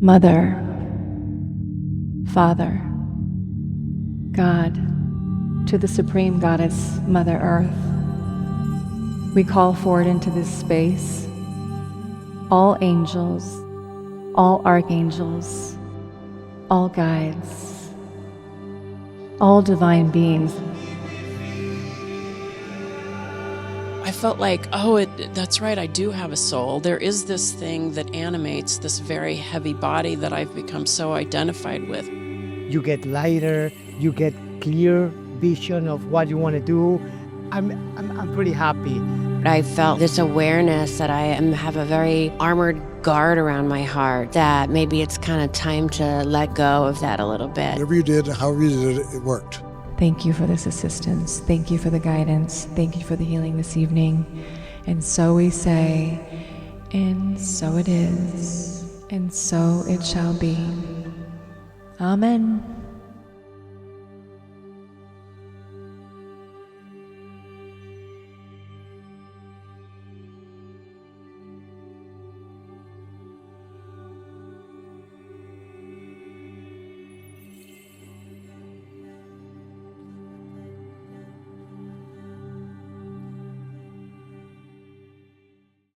Mother, Father, God, to the Supreme Goddess, Mother Earth, we call forward into this space all angels, all archangels, all guides, all divine beings. I felt like, that's right, I do have a soul. There is this thing that animates this very heavy body that I've become so identified with. You get lighter, you get clear vision of what you want to do. I'm pretty happy. I felt this awareness that I have a very armored guard around my heart, that maybe it's kind of time to let go of that a little bit. Whatever you did, however you did it, it worked. Thank you for this assistance. Thank you for the guidance. Thank you for the healing this evening. And so we say, and so it is, and so it shall be. Amen.